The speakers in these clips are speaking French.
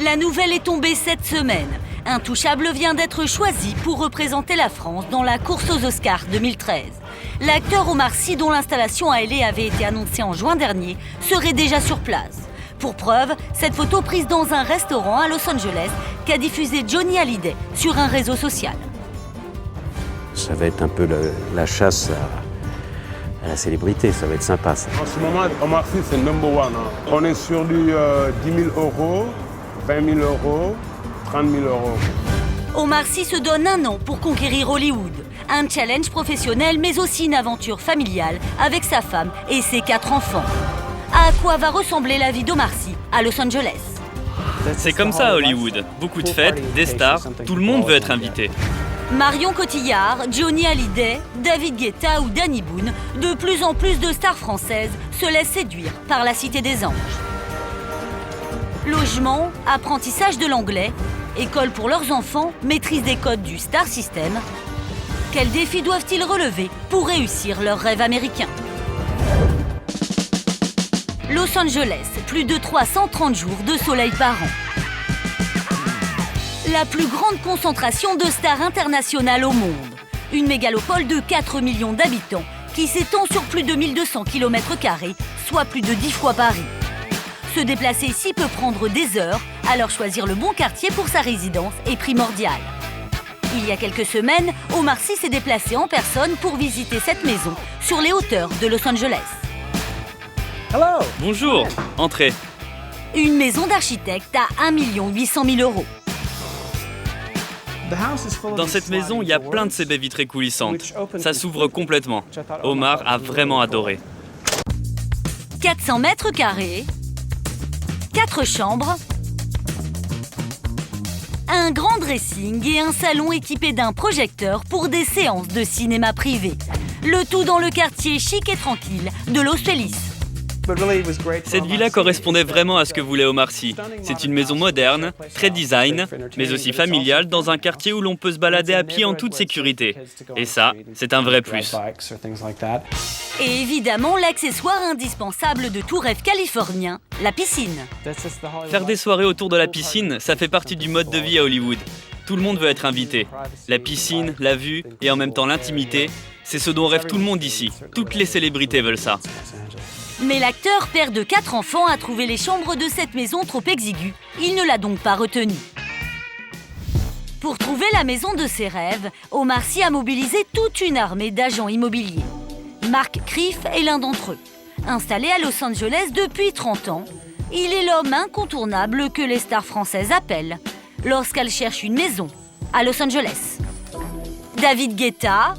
La nouvelle est tombée cette semaine. Intouchable vient d'être choisi pour représenter la France dans la course aux Oscars 2013. L'acteur Omar Sy, dont l'installation à LA avait été annoncée en juin dernier, serait déjà sur place. Pour preuve, cette photo prise dans un restaurant à Los Angeles qu'a diffusé Johnny Hallyday sur un réseau social. Ça va être un peu la chasse à la célébrité, ça va être sympa ça. En ce moment, Omar Sy, c'est number one. On est sur du 10 000 euros, 20 000 euros, 30 000 euros. Omar Sy se donne un an pour conquérir Hollywood. Un challenge professionnel, mais aussi une aventure familiale avec sa femme et ses 4 enfants. À quoi va ressembler la vie d'Omar Sy à Los Angeles? C'est comme ça à Hollywood. Beaucoup de fêtes, des stars, tout le monde veut être invité. Marion Cotillard, Johnny Hallyday, David Guetta ou Danny Boone, de plus en plus de stars françaises se laissent séduire par la Cité des Anges. Logement, apprentissage de l'anglais, école pour leurs enfants, maîtrise des codes du Star System. Quels défis doivent-ils relever pour réussir leur rêve américain? Los Angeles, plus de 330 jours de soleil par an. La plus grande concentration de stars internationales au monde. Une mégalopole de 4 millions d'habitants qui s'étend sur plus de 1200 km², soit plus de 10 fois Paris. Se déplacer ici peut prendre des heures, alors choisir le bon quartier pour sa résidence est primordial. Il y a quelques semaines, Omar Sy s'est déplacé en personne pour visiter cette maison sur les hauteurs de Los Angeles. Hello. Bonjour, entrez. Une maison d'architecte à 1 800 000 euros. Dans cette maison, il y a plein de ces baies vitrées coulissantes. Ça s'ouvre complètement. Omar a vraiment adoré. 400 mètres carrés, 4 chambres, un grand dressing et un salon équipé d'un projecteur pour des séances de cinéma privé. Le tout dans le quartier chic et tranquille de Los Feliz. Cette villa correspondait vraiment à ce que voulait Omar Sy. C'est une maison moderne, très design, mais aussi familiale dans un quartier où l'on peut se balader à pied en toute sécurité. Et ça, c'est un vrai plus. Et évidemment, l'accessoire indispensable de tout rêve californien, la piscine. Faire des soirées autour de la piscine, ça fait partie du mode de vie à Hollywood. Tout le monde veut être invité. La piscine, la vue et en même temps l'intimité, c'est ce dont rêve tout le monde ici. Toutes les célébrités veulent ça. Mais l'acteur, père de 4 enfants, a trouvé les chambres de cette maison trop exiguës. Il ne l'a donc pas retenu. Pour trouver la maison de ses rêves, Omar Sy a mobilisé toute une armée d'agents immobiliers. Mark Criff est l'un d'entre eux. Installé à Los Angeles depuis 30 ans, il est l'homme incontournable que les stars françaises appellent lorsqu'elles cherchent une maison à Los Angeles. David Guetta,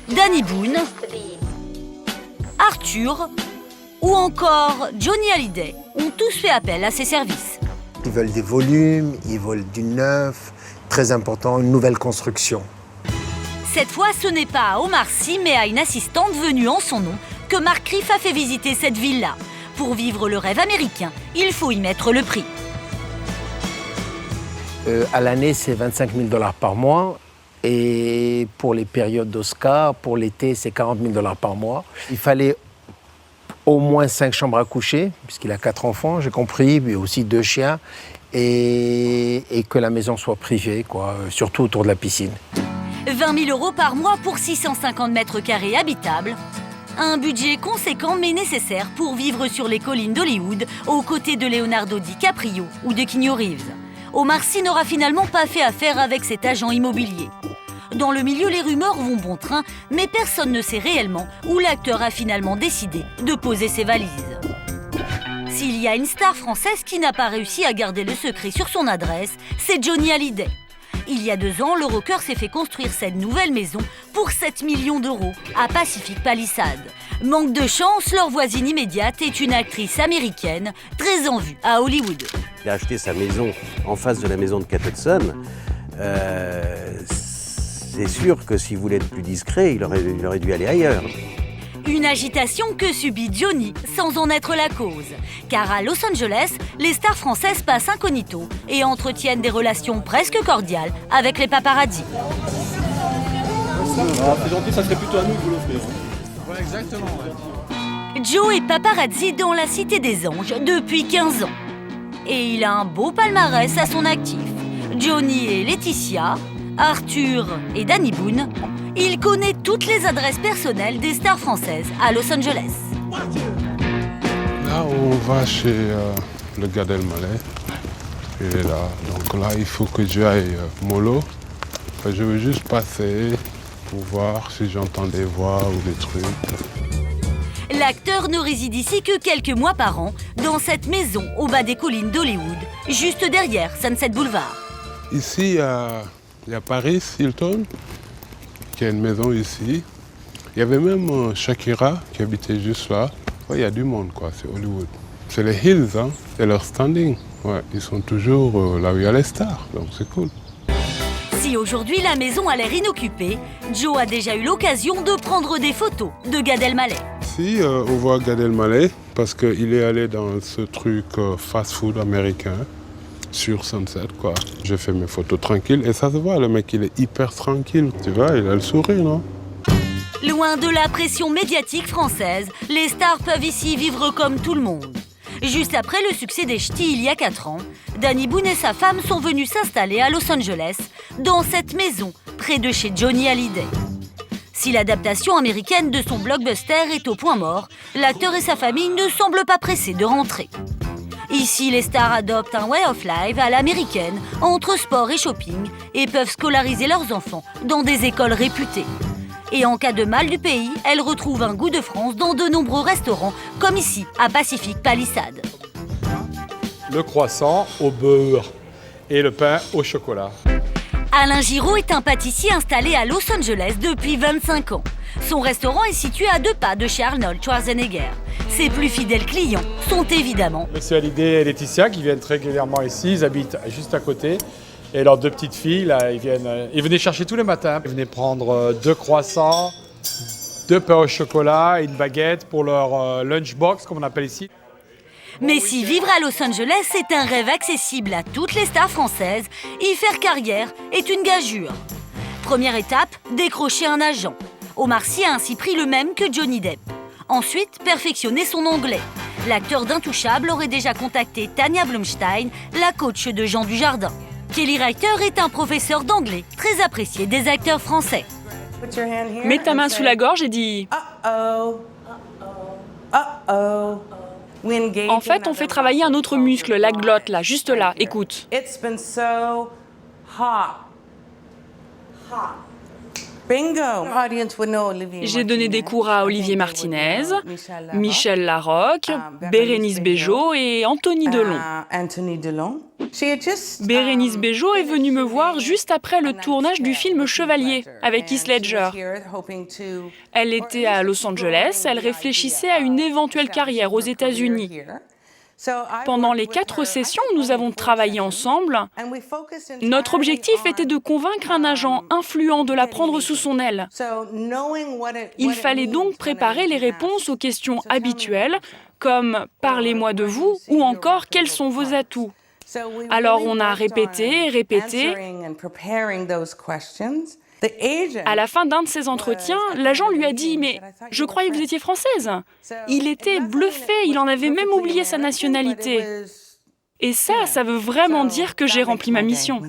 Danny Boone, Arthur ou encore Johnny Hallyday ont tous fait appel à ses services. Ils veulent des volumes, ils veulent du neuf, très important, une nouvelle construction. Cette fois, ce n'est pas à Omar Sy, mais à une assistante venue en son nom que Mark Criff a fait visiter cette villa. Pour vivre le rêve américain, il faut y mettre le prix. À l'année, c'est 25 000 $ par mois. Et pour les périodes d'Oscar, pour l'été, c'est 40 000 $ par mois. Il fallait au moins 5 chambres à coucher, puisqu'il a 4 enfants, j'ai compris, mais aussi 2 chiens, et que la maison soit privée, surtout autour de la piscine. 20 000 € par mois pour 650 mètres carrés habitables. Un budget conséquent mais nécessaire pour vivre sur les collines d'Hollywood, aux côtés de Leonardo DiCaprio ou de Keanu Reeves. Omar Sy n'aura finalement pas fait affaire avec cet agent immobilier. Dans le milieu, les rumeurs vont bon train, mais personne ne sait réellement où l'acteur a finalement décidé de poser ses valises. S'il y a une star française qui n'a pas réussi à garder le secret sur son adresse, c'est Johnny Hallyday. Il y a 2 ans, le rocker s'est fait construire cette nouvelle maison pour 7 millions d'euros à Pacific Palisades. Manque de chance, leur voisine immédiate est une actrice américaine très en vue à Hollywood. Il a acheté sa maison en face de la maison de Kate Hudson. C'est sûr que s'il voulait être plus discret, il aurait dû aller ailleurs. Une agitation que subit Johnny sans en être la cause. Car à Los Angeles, les stars françaises passent incognito et entretiennent des relations presque cordiales avec les paparazzis. C'est gentil, ça serait plutôt à nous de vous l'offrir. Ouais, exactement. Joe est paparazzi dans la Cité des Anges depuis 15 ans. Et il a un beau palmarès à son actif. Johnny et Laetitia, Arthur et Danny Boone. Il connaît toutes les adresses personnelles des stars françaises à Los Angeles. Là, on va chez le Gad Elmaleh. Il est là. Donc là, il faut que j'aille mollo. Enfin, je veux juste passer pour voir si j'entends des voix ou des trucs. L'acteur ne réside ici que quelques mois par an, dans cette maison au bas des collines d'Hollywood, juste derrière Sunset Boulevard. Ici, il y a Paris Hilton, qui a une maison ici. Il y avait même Shakira qui habitait juste là. Ouais, il y a du monde, quoi, c'est Hollywood. C'est les Hills, hein, c'est leur standing. Ouais, ils sont toujours là où il y a les stars, donc c'est cool. Si aujourd'hui la maison a l'air inoccupée, Joe a déjà eu l'occasion de prendre des photos de Gad Elmaleh. Si, on voit Gad Elmaleh parce qu'il est allé dans ce truc fast-food américain sur Sunset, quoi. J'ai fait mes photos tranquilles et ça se voit, le mec, il est hyper tranquille. Tu vois, il a le sourire, non? Loin de la pression médiatique française, les stars peuvent ici vivre comme tout le monde. Juste après le succès des Ch'tis il y a 4 ans, Danny Boone et sa femme sont venus s'installer à Los Angeles, dans cette maison, près de chez Johnny Hallyday. Si l'adaptation américaine de son blockbuster est au point mort, l'acteur et sa famille ne semblent pas pressés de rentrer. Ici, les stars adoptent un way of life à l'américaine, entre sport et shopping, et peuvent scolariser leurs enfants dans des écoles réputées. Et en cas de mal du pays, elles retrouvent un goût de France dans de nombreux restaurants, comme ici, à Pacific Palisades. Le croissant au beurre et le pain au chocolat. Alain Giraud est un pâtissier installé à Los Angeles depuis 25 ans. Son restaurant est situé à 2 pas de chez Arnold Schwarzenegger. Ses plus fidèles clients sont évidemment Monsieur Hallyday et Laetitia qui viennent très régulièrement ici, ils habitent juste à côté. Et leurs 2 petites filles, là, ils venaient chercher tous les matins. Ils venaient prendre 2 croissants, 2 pains au chocolat et une baguette pour leur lunchbox, comme on appelle ici. Mais si vivre à Los Angeles est un rêve accessible à toutes les stars françaises, y faire carrière est une gageure. Première étape, décrocher un agent. Omar Sy a ainsi pris le même que Johnny Depp. Ensuite, perfectionner son anglais. L'acteur d'Intouchable aurait déjà contacté Tania Blumstein, la coach de Jean Dujardin. Kelly Reiter est un professeur d'anglais très apprécié des acteurs français. Mets ta main sous la gorge et dis... En fait, on fait travailler un autre muscle, la glotte, là, juste là. Écoute. J'ai donné des cours à Olivier Martinez, Michel Larocque, Bérénice Bejo et Anthony Delon. Bérénice Bejo est venue me voir juste après le tournage du film Chevalier avec Heath Ledger. Elle était à Los Angeles, elle réfléchissait à une éventuelle carrière aux États-Unis. Pendant les 4 sessions où nous avons travaillé ensemble, notre objectif était de convaincre un agent influent de la prendre sous son aile. Il fallait donc préparer les réponses aux questions habituelles, comme « Parlez-moi de vous » ou encore « Quels sont vos atouts ?» Alors on a répété. À la fin d'un de ces entretiens, l'agent lui a dit « Mais je croyais que vous étiez française !» Il était bluffé, il en avait même oublié sa nationalité. Et ça veut vraiment dire que j'ai rempli ma mission.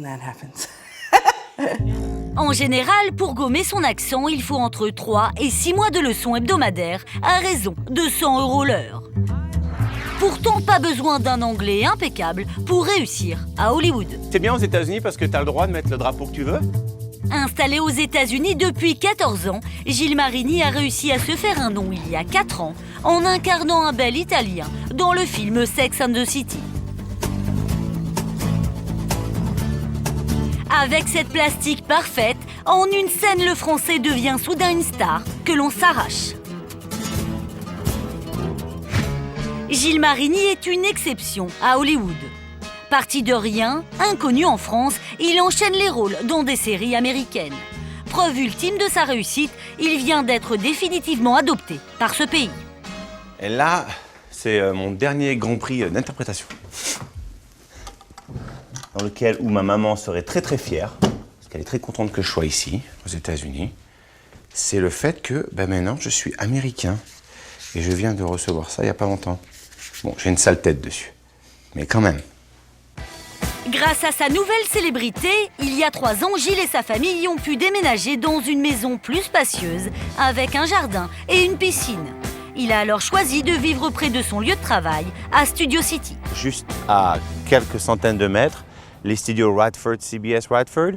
En général, pour gommer son accent, il faut entre 3 et 6 mois de leçons hebdomadaires à raison de 100 € l'heure. Pourtant, pas besoin d'un anglais impeccable pour réussir à Hollywood. C'est bien aux États-Unis parce que tu as le droit de mettre le drapeau que tu veux. Installé aux États-Unis depuis 14 ans, Gilles Marini a réussi à se faire un nom il y a 4 ans en incarnant un bel Italien dans le film Sex and the City. Avec cette plastique parfaite, en une scène, le Français devient soudain une star que l'on s'arrache. Gilles Marini est une exception à Hollywood. Parti de rien, inconnu en France, il enchaîne les rôles dans des séries américaines. Preuve ultime de sa réussite, il vient d'être définitivement adopté par ce pays. Et là, c'est mon dernier Grand Prix d'interprétation. Dans lequel où ma maman serait très très fière, parce qu'elle est très contente que je sois ici, aux États-Unis. C'est le fait que maintenant je suis américain. Et je viens de recevoir ça il n'y a pas longtemps. Bon, j'ai une sale tête dessus. Mais quand même, Grâce à sa nouvelle célébrité, il y a 3 ans, Gilles et sa famille ont pu déménager dans une maison plus spacieuse, avec un jardin et une piscine. Il a alors choisi de vivre près de son lieu de travail, à Studio City. Juste à quelques centaines de mètres, les studios Radford, CBS Radford.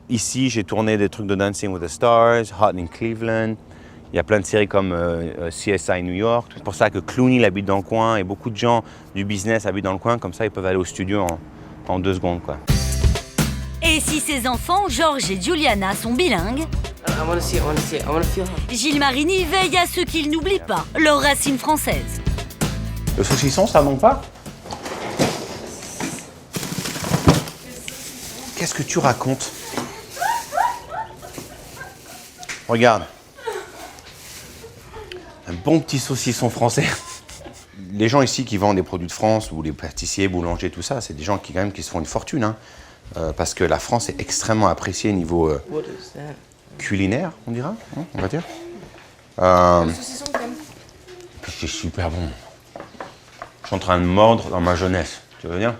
Ici, j'ai tourné des trucs de Dancing with the Stars, Hot in Cleveland. Il y a plein de séries comme CSI New York. C'est pour ça que Clooney il habite dans le coin et beaucoup de gens du business habitent dans le coin. Comme ça, ils peuvent aller au studio en 2 secondes, quoi. Et si ses enfants, Georges et Juliana, sont bilingues, Gilles Marini veille à ce qu'ils n'oublient pas leurs racines françaises. Le saucisson, ça manque pas? Qu'est-ce que tu racontes? Regarde. Un bon petit saucisson français. Les gens ici qui vendent des produits de France, ou les pâtissiers, boulangers, tout ça, c'est des gens qui, quand même, qui se font une fortune. Hein. Parce que la France est extrêmement appréciée au niveau culinaire, on dira, hein, on va dire. C'est super bon. Je suis en train de mordre dans ma jeunesse. Tu veux bien?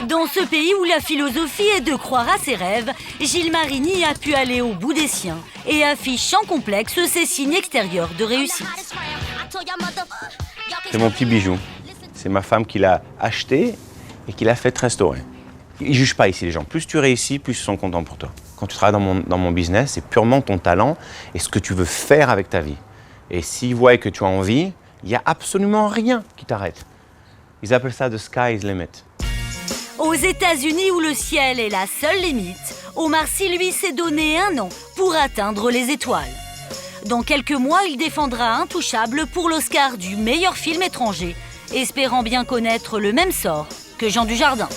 Dans ce pays où la philosophie est de croire à ses rêves, Gilles Marini a pu aller au bout des siens et affiche sans complexe ses signes extérieurs de réussite. C'est mon petit bijou. C'est ma femme qui l'a acheté et qui l'a fait restaurer. Ils ne jugent pas ici les gens. Plus tu réussis, plus ils sont contents pour toi. Quand tu travailles dans mon business, c'est purement ton talent et ce que tu veux faire avec ta vie. Et s'ils voient que tu as envie, il n'y a absolument rien qui t'arrête. Ils appellent ça « the sky is the limit ». Aux États-Unis, où le ciel est la seule limite, Omar Sy, lui, s'est donné 1 an pour atteindre les étoiles. Dans quelques mois, il défendra Intouchable pour l'Oscar du meilleur film étranger, espérant bien connaître le même sort que Jean Dujardin.